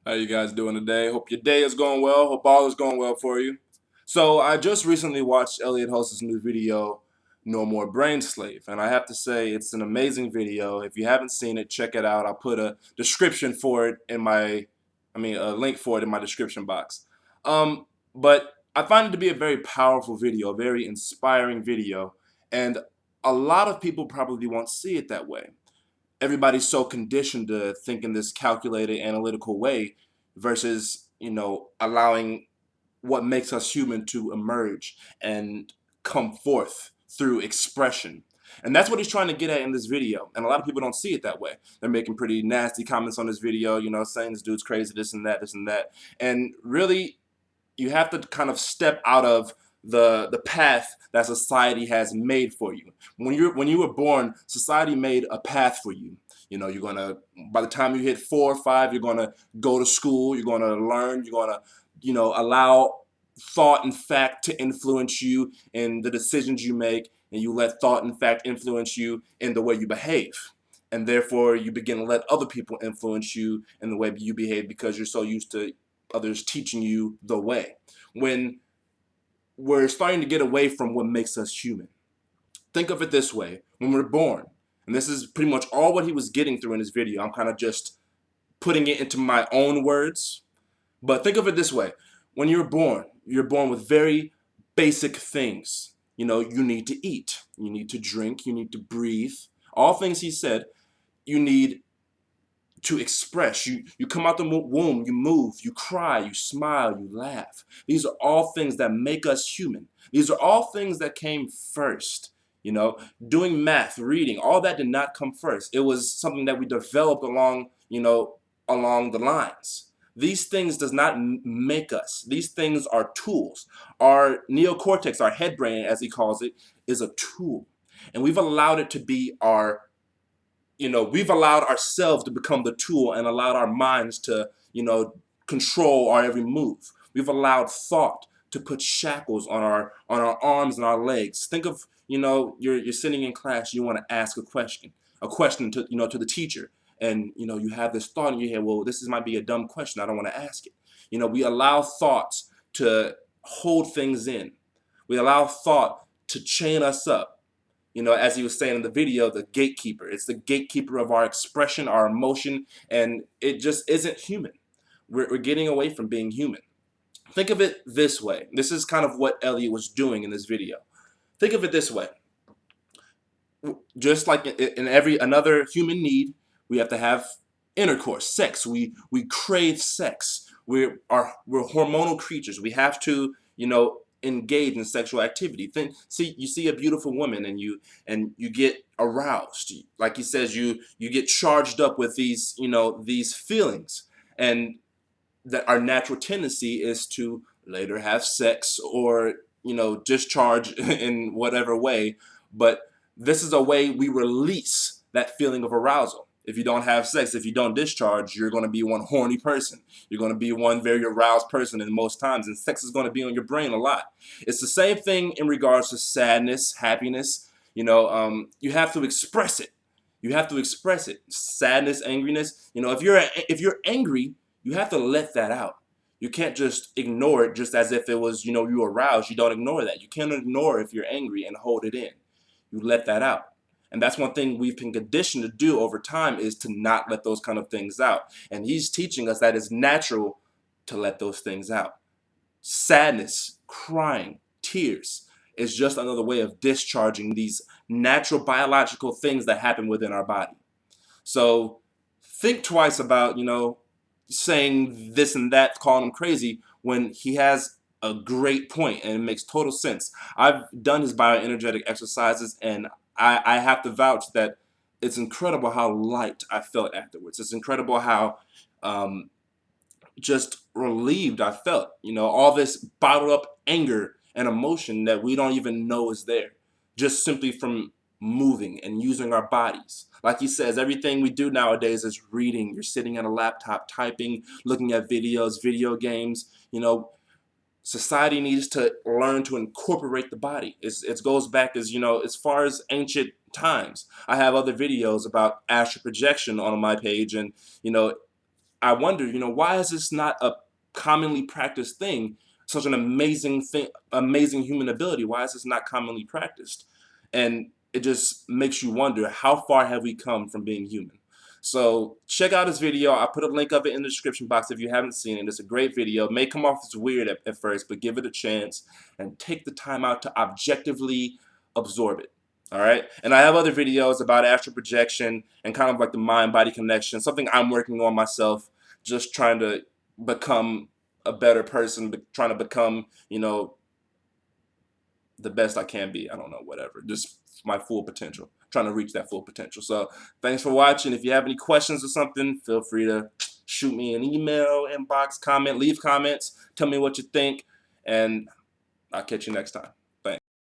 How you guys doing today? Hope your day is going well. Hope all is going well for you. So I just recently watched Elliot Hulse's new video, No More Brain Slave, and I have to say it's an amazing video. If you haven't seen it, check it out. I'll put a description for it in a link for it in my description box. But I find it to be a very powerful video, a very inspiring video, and a lot of people probably won't see it that way. Everybody's so conditioned to think in this calculated analytical way versus allowing what makes us human to emerge and come forth through expression. And that's what he's trying to get at in this video, and a lot of people don't see it that way. They're making pretty nasty comments on this video, saying this dude's crazy, this and that, this and that. And really, you have to kind of step out of the path that society has made for you. When you were born, society made a path for you. You're gonna, by the time you hit 4 or 5, you're gonna go to school, you're gonna learn, you're gonna, allow thought and fact to influence you in the decisions you make, and you let thought and fact influence you in the way you behave. And therefore, you begin to let other people influence you in the way you behave because you're so used to others teaching you the way. When we're starting to get away from what makes us human. Think of it this way. When we're born, and this is pretty much all what he was getting through in his video. I'm kind of just putting it into my own words. But think of it this way. When you're born with very basic things. You need to eat, you need to drink, you need to breathe. All things he said, you need to express. You come out the womb, you move, you cry, you smile, you laugh. These are all things that make us human. These are all things that came first. Doing math, reading, all that did not come first. It was something that we developed along the lines. These things does not make us. These things are tools. Our neocortex, our head brain, as he calls it, is a tool. And we've allowed it to be we've allowed ourselves to become the tool and allowed our minds to, control our every move. We've allowed thought to put shackles on our arms and our legs. Think of, you're sitting in class, you want to ask a question to the teacher. And, you have this thought in your head, well, might be a dumb question. I don't want to ask it. We allow thoughts to hold things in. We allow thought to chain us up. As he was saying in the video, the gatekeeper. It's the gatekeeper of our expression, our emotion, and it just isn't human. We're getting away from being human. Think of it this way. This is kind of what Elliot was doing in this video. Think of it this way. Just like in every another human need, we have to have intercourse, sex. We crave sex. We're hormonal creatures. We have to, engage in sexual activity. You see a beautiful woman and you get aroused. Like he says, you get charged up with these feelings, and that our natural tendency is to later have sex or discharge in whatever way. But this is a way we release that feeling of arousal. If you don't have sex, if you don't discharge, you're going to be one horny person. You're going to be one very aroused person in most times, and sex is going to be on your brain a lot. It's the same thing in regards to sadness, happiness. You have to express it. You have to express it. Sadness, angriness. If you're angry, you have to let that out. You can't just ignore it just as if it was, you were aroused. You don't ignore that. You can't ignore if you're angry and hold it in. You let that out. And that's one thing we've been conditioned to do over time, is to not let those kind of things out. And he's teaching us that it's natural to let those things out. Sadness, crying, tears is just another way of discharging these natural biological things that happen within our body. So think twice about, saying this and that, calling him crazy, when he has a great point and it makes total sense. I've done his bioenergetic exercises, and I have to vouch that it's incredible how light I felt afterwards. It's incredible how just relieved I felt. All this bottled up anger and emotion that we don't even know is there, just simply from moving and using our bodies. Like he says, everything we do nowadays is reading. You're sitting at a laptop, typing, looking at videos, video games. Society needs to learn to incorporate the body. It goes back as far as ancient times. I have other videos about astral projection on my page, and I wonder, why is this not a commonly practiced thing? Such an amazing thing, amazing human ability. Why is this not commonly practiced? And it just makes you wonder, how far have we come from being human? So check out this video. I put a link of it in the description box if you haven't seen it. It's a great video. It may come off as weird at first, but give it a chance and take the time out to objectively absorb it. All right. And I have other videos about astral projection and kind of like the mind-body connection, something I'm working on myself, just trying to become a better person, trying to become, the best I can be. I don't know, whatever. Just my full potential. Trying to reach that full potential. So thanks for watching. If you have any questions or something, feel free to shoot me an email, inbox, comment, leave comments. Tell me what you think, and I'll catch you next time.